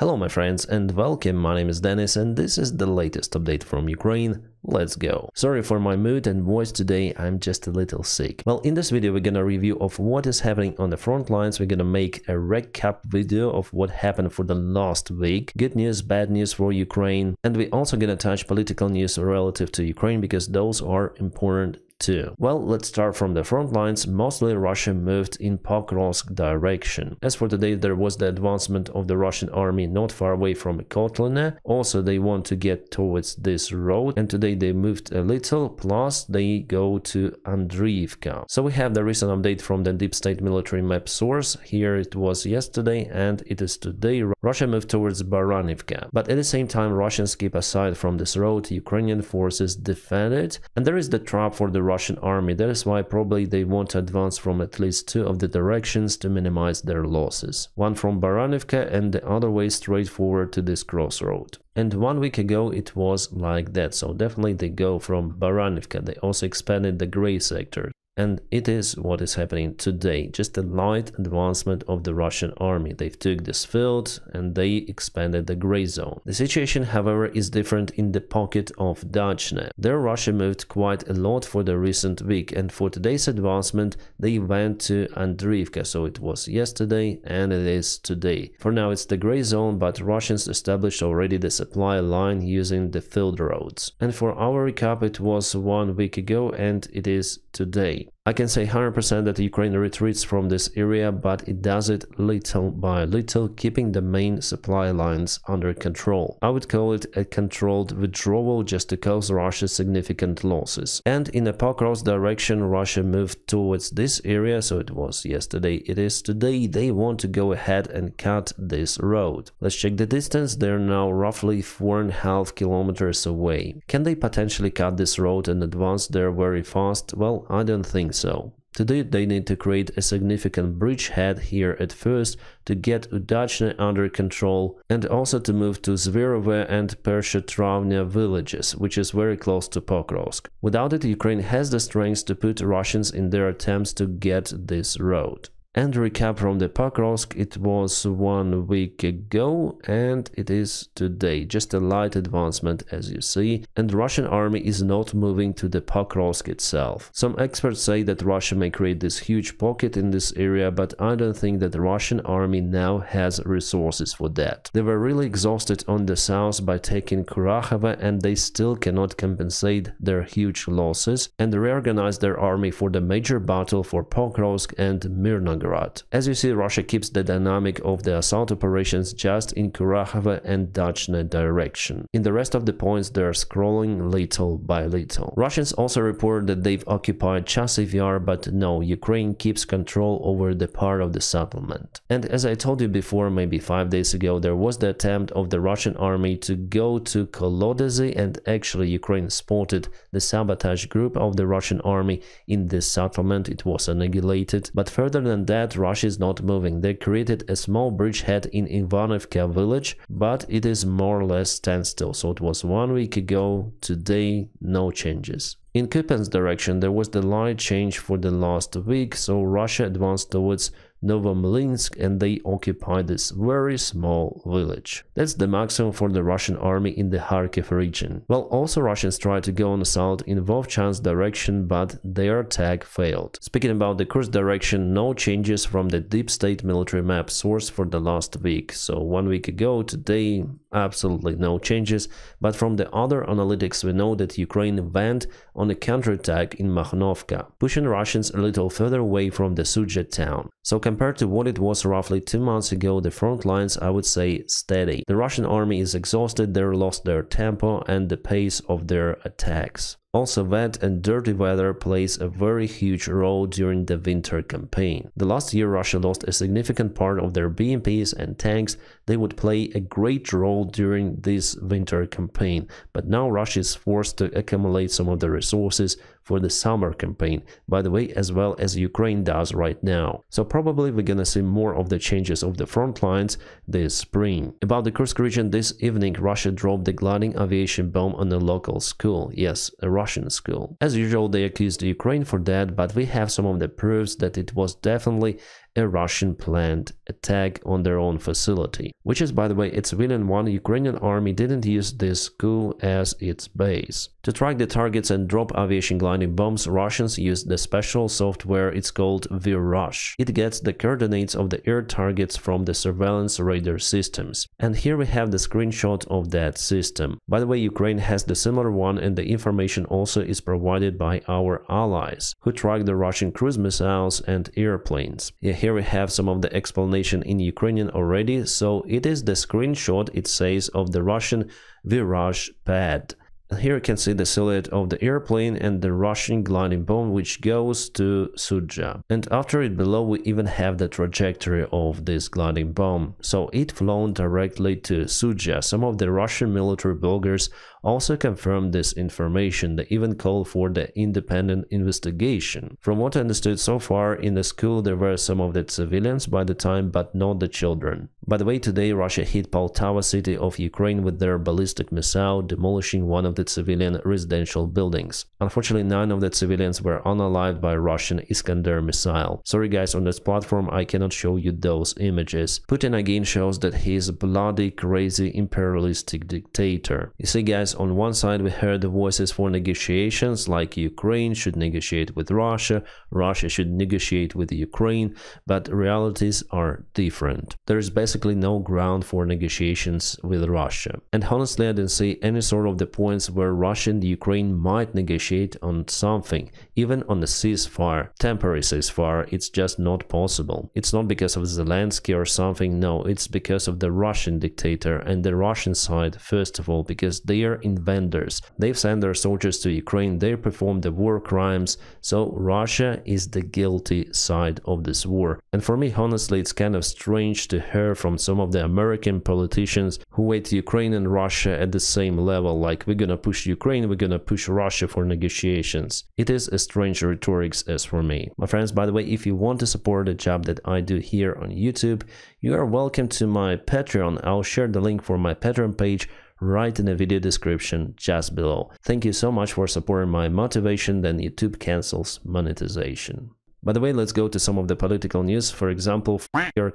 Hello my friends and welcome, my name is Dennis and this is the latest update from Ukraine. Let's go. Sorry for my mood and voice today, I'm just a little sick. Well, in this video we're gonna review of what is happening on the front lines. We're gonna make a recap video of what happened for the last week. Good news, bad news for Ukraine, and we're also gonna touch political news relative to Ukraine because those are important too. Well, let's start from the front lines. Mostly Russia moved in Pokrovsk direction. As for today, there was the advancement of the Russian army not far away from Kotlina. Also, they want to get towards this road, and today they moved a little, plus they go to Andriivka. So we have the recent update from the deep state military map source. Here it was yesterday and it is today. Russia moved towards Baranivka, but at the same time Russians keep aside from this road. Ukrainian forces defend it, and there is the trap for the Russian army. That is why probably they want to advance from at least two of the directions to minimize their losses. One from Baranivka and the other way straight forward to this crossroad. And 1 week ago it was like that, so definitely they go from Baranivka. They also expanded the gray sector. And it is what is happening today, just a light advancement of the Russian army. They've took this field and they expanded the gray zone. The situation, however, is different in the pocket of Dachne. There Russia moved quite a lot for the recent week, and for today's advancement they went to Andriivka, so it was yesterday and it is today. For now it's the gray zone, but Russians established already the supply line using the field roads. And for our recap, it was 1 week ago and it is today. I can say 100% that Ukraine retreats from this area, but it does it little by little, keeping the main supply lines under control. I would call it a controlled withdrawal just to cause Russia significant losses. And in a Pokrovsk direction, Russia moved towards this area, so it was yesterday, it is today. They want to go ahead and cut this road. Let's check the distance. They're now roughly 4.5 kilometers away. Can they potentially cut this road and advance there very fast? Well, I don't think so. To do it, they need to create a significant bridgehead here at first to get Udachne under control, and also to move to Zverove and Pershetravnya villages, which is very close to Pokrovsk. Without it, Ukraine has the strength to put Russians in their attempts to get this road. And recap from the Pokrovsk, it was 1 week ago and it is today. Just a light advancement as you see, and the Russian army is not moving to the Pokrovsk itself. Some experts say that Russia may create this huge pocket in this area, but I don't think that the Russian army now has resources for that. They were really exhausted on the south by taking Kurakhova, and they still cannot compensate their huge losses and reorganize their army for the major battle for Pokrovsk and Mirnogorod. As you see, Russia keeps the dynamic of the assault operations just in Kurakhova and Dachne direction. In the rest of the points they are scrolling little by little. Russians also report that they've occupied Chasiv Yar, but no, Ukraine keeps control over the part of the settlement. And as I told you before, maybe 5 days ago, there was the attempt of the Russian army to go to Kolodezi, and actually Ukraine spotted the sabotage group of the Russian army in this settlement. It was annihilated, but further than that, Russia is not moving. They created a small bridgehead in Ivanovka village, but it is more or less standstill. So it was 1 week ago, today no changes. In Kupiansk direction, there was the light change for the last week, so Russia advanced towards Novomlinsk and they occupied this very small village. That's the maximum for the Russian army in the Kharkiv region. Well, also Russians tried to go on assault in Vovchansk direction, but their attack failed. Speaking about the Kursk direction, no changes from the deep state military map source for the last week. So 1 week ago, today, absolutely no changes, but from the other analytics we know that Ukraine went on a counterattack in Makhnovka, pushing Russians a little further away from the Sudzha town. So compared to what it was roughly 2 months ago, the front lines, I would say, steady. The Russian army is exhausted, they lost their tempo and the pace of their attacks. Also, wet and dirty weather plays a very huge role during the winter campaign. The last year Russia lost a significant part of their BMPs and tanks. They would play a great role during this winter campaign, but now Russia is forced to accumulate some of the resources for the summer campaign, by the way, as well as Ukraine does right now. So probably we're gonna see more of the changes of the front lines this spring. About the Kursk region, this evening Russia dropped the gliding aviation bomb on a local school. Yes, a Russian school. As usual, they accused Ukraine for that, but we have some of the proofs that it was definitely a Russian planned attack on their own facility, which is, by the way, a civilian one. Ukrainian army didn't use this school as its base. To track the targets and drop aviation gliding bombs, Russians used the special software. It's called VRush. It gets the coordinates of the air targets from the surveillance radar systems. And here we have the screenshot of that system. By the way, Ukraine has the similar one, and the information also is provided by our allies, who track the Russian cruise missiles and airplanes. Yeah, here we have some of the explanation in Ukrainian already. So it is the screenshot, it says, of the Russian VRush pad. And here you can see the silhouette of the airplane and the Russian gliding bomb, which goes to Sudzha. And after it below, we even have the trajectory of this gliding bomb. So it flown directly to Sudzha. Some of the Russian military bloggers also confirmed this information. They even called for the independent investigation. From what I understood so far, in the school there were some of the civilians by the time, but not the children. By the way, today Russia hit Poltava city of Ukraine with their ballistic missile, demolishing one of the civilian residential buildings. Unfortunately, 9 of the civilians were unalived by Russian Iskander missile. Sorry guys, on this platform I cannot show you those images. Putin again shows that he is a bloody, crazy, imperialistic dictator. You see guys, on one side we heard the voices for negotiations, like Ukraine should negotiate with Russia, Russia should negotiate with Ukraine, but realities are different. There is basically no ground for negotiations with Russia. And honestly, I didn't see any sort of the points where Russia and Ukraine might negotiate on something, even on a ceasefire, temporary ceasefire. It's just not possible. It's not because of Zelensky or something, no, it's because of the Russian dictator and the Russian side, first of all, because they are inventors. They've sent their soldiers to Ukraine, they perform the war crimes, so Russia is the guilty side of this war. And for me, honestly, it's kind of strange to hear from some of the American politicians who weight Ukraine and Russia at the same level, like we're gonna push Ukraine, we're gonna push Russia for negotiations. It is a strange rhetoric as for me. My friends, by the way, if you want to support the job that I do here on YouTube, you are welcome to my Patreon. I'll share the link for my Patreon page right in the video description just below. Thank you so much for supporting my motivation, then YouTube cancels monetization. By the way, let's go to some of the political news. For example,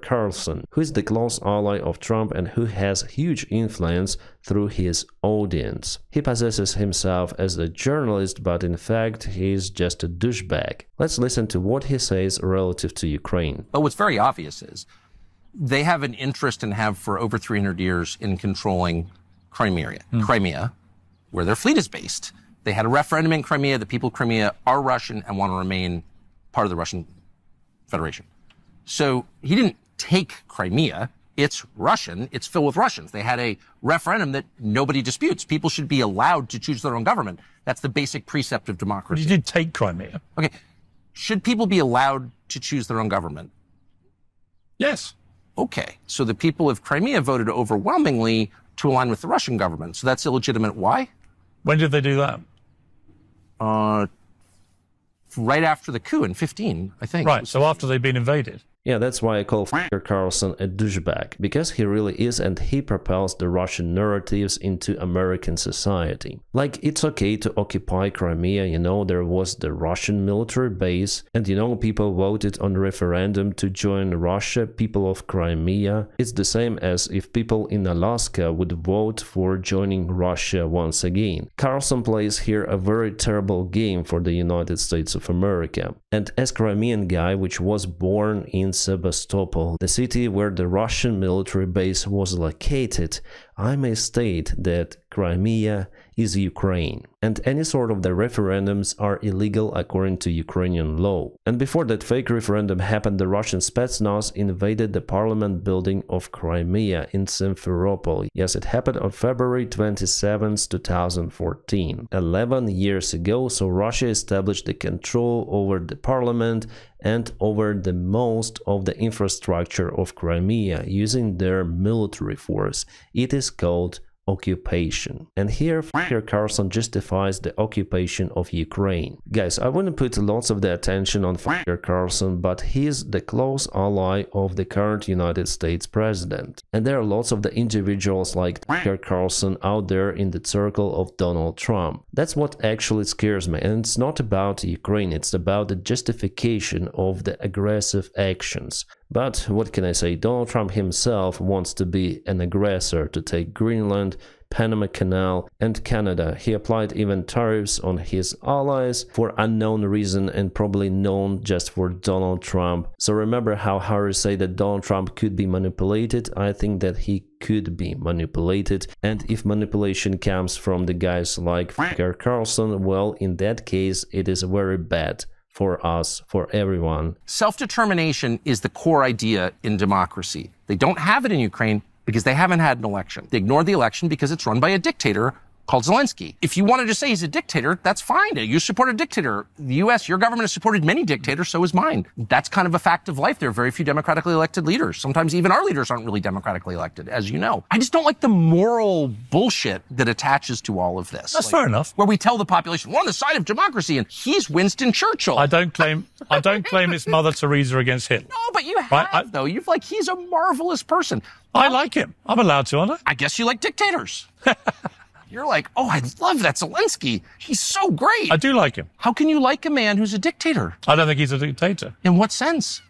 Carlson, who is the close ally of Trump and who has huge influence through his audience. He possesses himself as a journalist, but in fact, he is just a douchebag. Let's listen to what he says relative to Ukraine. But what's very obvious is they have an interest and have for over 300 years in controlling Crimea, where their fleet is based. They had a referendum in Crimea. The people of Crimea are Russian and want to remain part of the Russian Federation. So he didn't take Crimea. It's Russian. It's filled with Russians. They had a referendum that nobody disputes. People should be allowed to choose their own government. That's the basic precept of democracy. But you did take Crimea. Okay. Should people be allowed to choose their own government? Yes. Okay. So the people of Crimea voted overwhelmingly to align with the Russian government. So that's illegitimate. Why? When did they do that? Right after the coup in 15, I think. Right, so after they'd been invaded. Yeah, that's why I call Carlson a douchebag, because he really is, and he propels the Russian narratives into American society. Like, it's okay to occupy Crimea, you know, there was the Russian military base, and you know, people voted on referendum to join Russia, people of Crimea. It's the same as if people in Alaska would vote for joining Russia once again. Carlson plays here a very terrible game for the United States of America. And as Crimean guy, which was born in Sebastopol, the city where the Russian military base was located, I may state that Crimea is Ukraine, and any sort of the referendums are illegal according to Ukrainian law. And before that fake referendum happened, the Russian Spetsnaz invaded the parliament building of Crimea in Simferopol. Yes, it happened on February 27, 2014. 11 years ago, so Russia established the control over the parliament and over the most of the infrastructure of Crimea using their military force. It is called occupation. And here Carlson justifies the occupation of Ukraine. Guys, I wouldn't put lots of the attention on Carlson, but he is the close ally of the current United States president. And there are lots of the individuals like Carlson out there in the circle of Donald Trump. That's what actually scares me. And it's not about Ukraine, it's about the justification of the aggressive actions. But what can I say? Donald Trump himself wants to be an aggressor, to take Greenland, Panama Canal, and Canada. He applied even tariffs on his allies for unknown reason and probably known just for Donald Trump. So remember how Harris said that Donald Trump could be manipulated? I think that he could be manipulated, and if manipulation comes from the guys like Tucker Carlson, well, in that case, it is very bad for us, for everyone. Self-determination is the core idea in democracy. They don't have it in Ukraine because they haven't had an election. They ignored the election because it's run by a dictator called Zelensky. If you wanted to say he's a dictator, that's fine. You support a dictator. The U.S., your government has supported many dictators, so is mine. That's kind of a fact of life. There are very few democratically elected leaders. Sometimes even our leaders aren't really democratically elected, as you know. I just don't like the moral bullshit that attaches to all of this. That's fair enough. Where we tell the population, we're on the side of democracy, and he's Winston Churchill. I don't claim it's Mother Teresa against Hitler. No, but you have, though. You've he's a marvelous person. I like him. I'm allowed to, aren't I? I guess you like dictators. You're like, oh, I love that Zelensky. He's so great. I do like him. How can you like a man who's a dictator? I don't think he's a dictator. In what sense?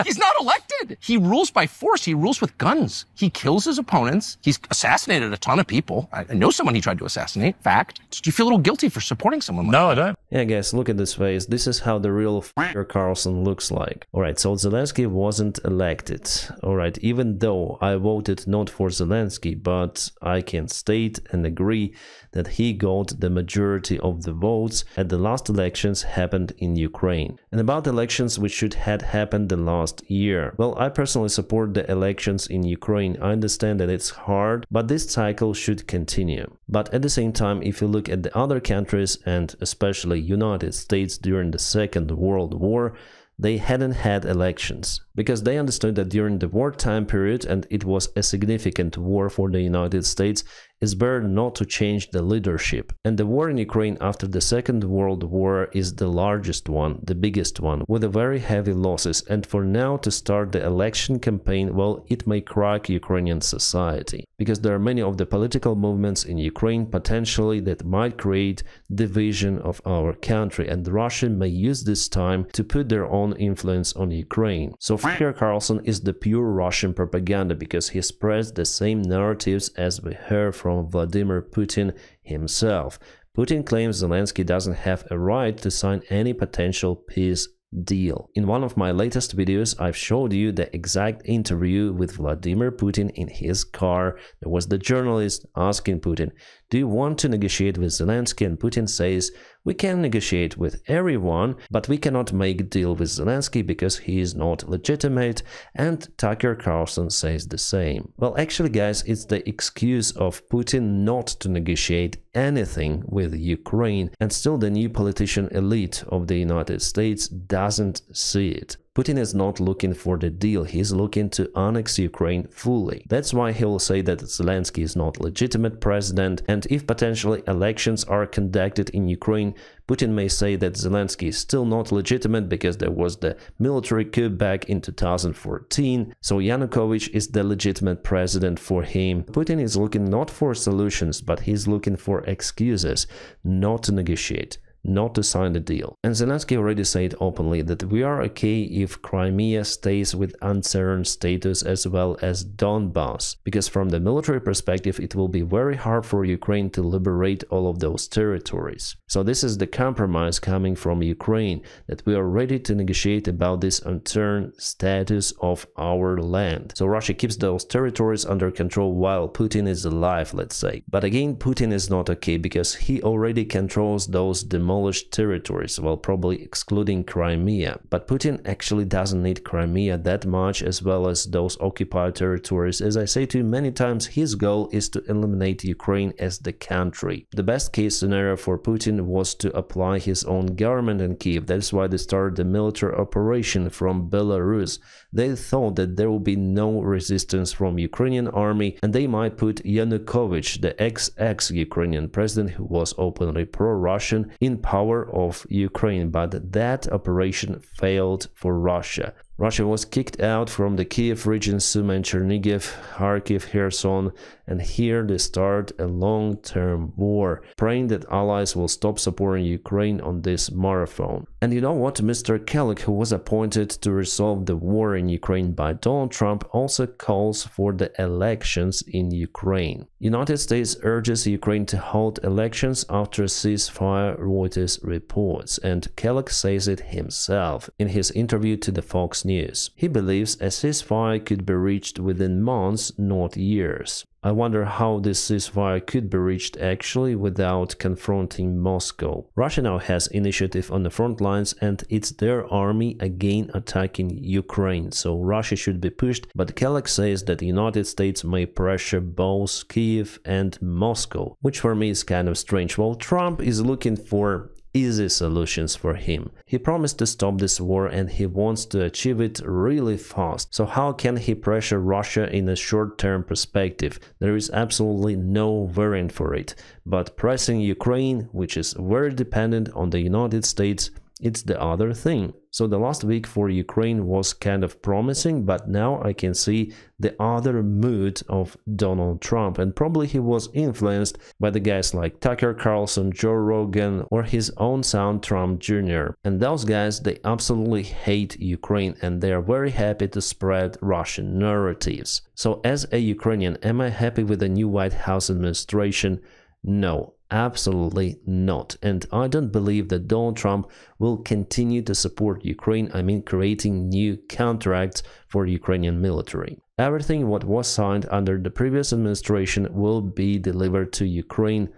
He's not elected. He rules by force. He rules with guns. He kills his opponents. He's assassinated a ton of people. I know someone he tried to assassinate. Fact. Do you feel a little guilty for supporting someone like that? No, I don't. Yeah, guys, look at this face. This is how the real Tucker Carlson looks like. Alright, so Zelensky wasn't elected. Alright, even though I voted not for Zelensky, but I can state and agree that he got the majority of the votes at the last elections happened in Ukraine. And about elections which should had happened the last year. Well, I personally support the elections in Ukraine. I understand that it's hard, but this cycle should continue. But at the same time, if you look at the other countries, and especially United States during the Second World War, they hadn't had elections because they understood that during the wartime period, and it was a significant war for the United States, it's better not to change the leadership. And the war in Ukraine after the Second World War is the largest one, the biggest one, with a very heavy losses. And for now to start the election campaign, well, it may crack Ukrainian society because there are many of the political movements in Ukraine potentially that might create division of our country, and Russia may use this time to put their own influence on Ukraine. So Tucker Carlson is the pure Russian propaganda because he spreads the same narratives as we heard from Vladimir Putin himself. Putin claims Zelensky doesn't have a right to sign any potential peace deal. In one of my latest videos, I've showed you the exact interview with Vladimir Putin in his car. There was the journalist asking Putin, do you want to negotiate with Zelensky? And Putin says, we can negotiate with everyone, but we cannot make a deal with Zelensky because he is not legitimate. And Tucker Carlson says the same. Well, actually, guys, it's the excuse of Putin not to negotiate anything with Ukraine, and still the new politician elite of the United States doesn't see it. Putin is not looking for the deal, he's looking to annex Ukraine fully. That's why he will say that Zelensky is not legitimate president, and if potentially elections are conducted in Ukraine, Putin may say that Zelensky is still not legitimate because there was the military coup back in 2014, so Yanukovych is the legitimate president for him. Putin is looking not for solutions, but he's looking for excuses not to negotiate, not to sign the deal. And Zelensky already said openly that we are okay if Crimea stays with uncertain status as well as Donbass, because from the military perspective it will be very hard for Ukraine to liberate all of those territories. So this is the compromise coming from Ukraine, that we are ready to negotiate about this uncertain status of our land. So Russia keeps those territories under control while Putin is alive, let's say. But again, Putin is not okay because he already controls those demolished territories, well, probably excluding Crimea. But Putin actually doesn't need Crimea that much, as well as those occupied territories. As I say to you many times, his goal is to eliminate Ukraine as the country. The best case scenario for Putin was to apply his own government in Kiev. That's why they started the military operation from Belarus. They thought that there will be no resistance from Ukrainian army, and they might put Yanukovych, the ex-Ukrainian president who was openly pro-Russian, in power of Ukraine, but that operation failed for Russia. Russia was kicked out from the Kiev region, Sumy, Chernigiv, Kharkiv, Kherson, and here they start a long-term war, praying that allies will stop supporting Ukraine on this marathon. And you know what? Mr. Kellogg, who was appointed to resolve the war in Ukraine by Donald Trump, also calls for the elections in Ukraine. United States urges Ukraine to hold elections after a ceasefire, Reuters reports, and Kellogg says it himself in his interview to the Fox News. He believes a ceasefire could be reached within months, not years. I wonder how this ceasefire could be reached actually without confronting Moscow. Russia now has initiative on the front lines and it's their army again attacking Ukraine, so Russia should be pushed, but Kellogg says that the United States may pressure both Kiev and Moscow, which for me is kind of strange. Well, Trump is looking for easy solutions for him. He promised to stop this war and he wants to achieve it really fast. So how can he pressure Russia in a short-term perspective? There is absolutely no variant for it. But pressing Ukraine, which is very dependent on the United States, it's the other thing. So the last week for Ukraine was kind of promising, but now I can see the other mood of Donald Trump, and probably he was influenced by the guys like Tucker Carlson, Joe Rogan, or his own son Trump Jr. And those guys, they absolutely hate Ukraine and they are very happy to spread Russian narratives. So as a Ukrainian, am I happy with the new White House administration? No. Absolutely not. And I don't believe that Donald Trump will continue to support Ukraine, creating new contracts for Ukrainian military. Everything what was signed under the previous administration will be delivered to Ukraine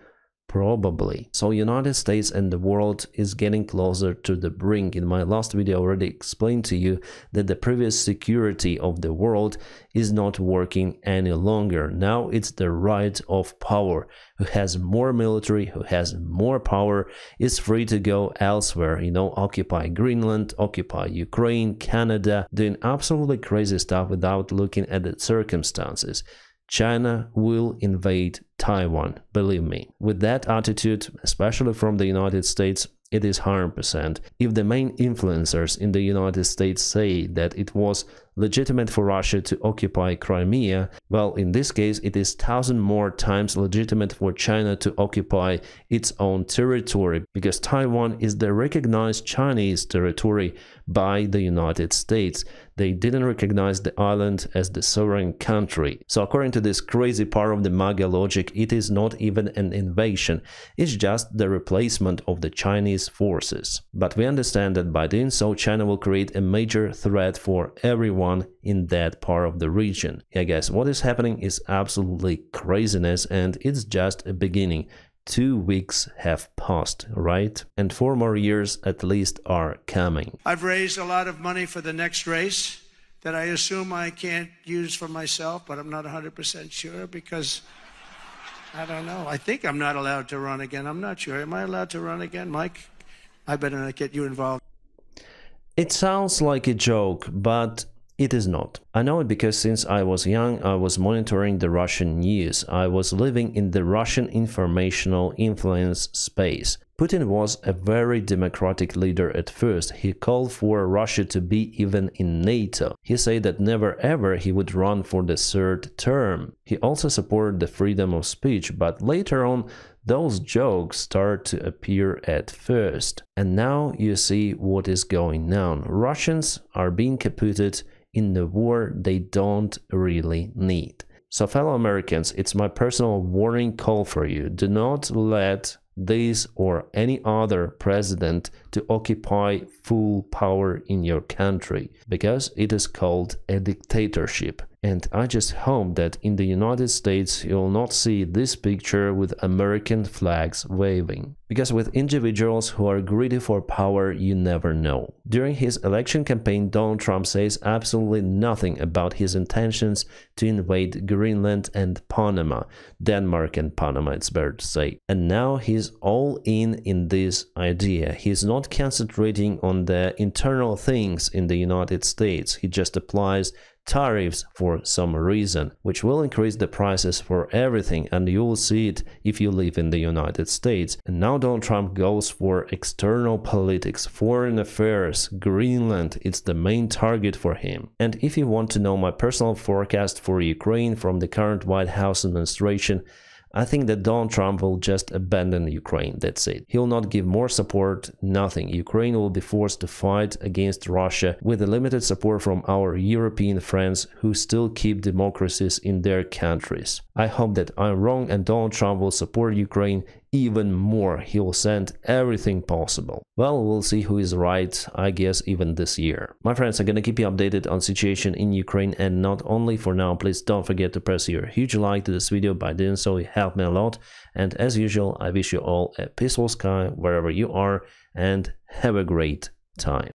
probably. So United States and the world is getting closer to the brink. In my last video I already explained to you that the previous security of the world is not working any longer. Now it's the right of power. Who has more military, who has more power, is free to go elsewhere, occupy Greenland, occupy Ukraine, Canada, doing absolutely crazy stuff without looking at the circumstances. China will invade Taiwan, believe me. With that attitude, especially from the United States, it is 100%. If the main influencers in the United States say that it was legitimate for Russia to occupy Crimea, well, in this case, it is 1,000 more times legitimate for China to occupy its own territory, because Taiwan is the recognized Chinese territory by the United States. They didn't recognize the island as the sovereign country. So according to this crazy part of the MAGA logic, it is not even an invasion, it's just the replacement of the Chinese forces. But we understand that by doing so, China will create a major threat for everyone in that part of the region. Yeah guys, what is happening is absolutely craziness, and it's just a beginning. 2 weeks have passed, right? And 4 more years at least are coming. I've raised a lot of money for the next race that I assume I can't use for myself, but I'm not 100% sure because I don't know. I think I'm not allowed to run again. I'm not sure. Am I allowed to run again, Mike? I better not get you involved. It sounds like a joke, but it is not. I know it because since I was young, I was monitoring the Russian news. I was living in the Russian informational influence space. Putin was a very democratic leader at first. He called for Russia to be even in NATO. He said that never ever he would run for the 3rd term. He also supported the freedom of speech, but later on, those jokes start to appear at first. And now you see what is going on. Russians are being caputed in the war they don't really need. So fellow Americans, it's my personal warning call for you. Do not let this or any other president to occupy full power in your country, because it is called a dictatorship. And I just hope that in the United States you'll not see this picture with American flags waving. Because with individuals who are greedy for power, you never know. During his election campaign, Donald Trump says absolutely nothing about his intentions to invade Greenland and Panama. Denmark and Panama, it's better to say. And now he's all in this idea. He's not not concentrating on the internal things in the United States. He just applies tariffs for some reason, which will increase the prices for everything, and you'll see it if you live in the United States. And now Donald Trump goes for external politics, foreign affairs, Greenland, it's the main target for him. And if you want to know my personal forecast for Ukraine from the current White House administration, I think that Donald Trump will just abandon Ukraine, that's it. He'll not give more support, nothing. Ukraine will be forced to fight against Russia with the limited support from our European friends who still keep democracies in their countries. I hope that I'm wrong and Donald Trump will support Ukraine even more. He will send everything possible. Well, we'll see who is right, I guess even this year. My friends, I'm gonna keep you updated on situation in Ukraine, and not only for now. Please don't forget to press your huge like to this video. By doing so, you help me a lot. And as usual, I wish you all a peaceful sky wherever you are, and have a great time.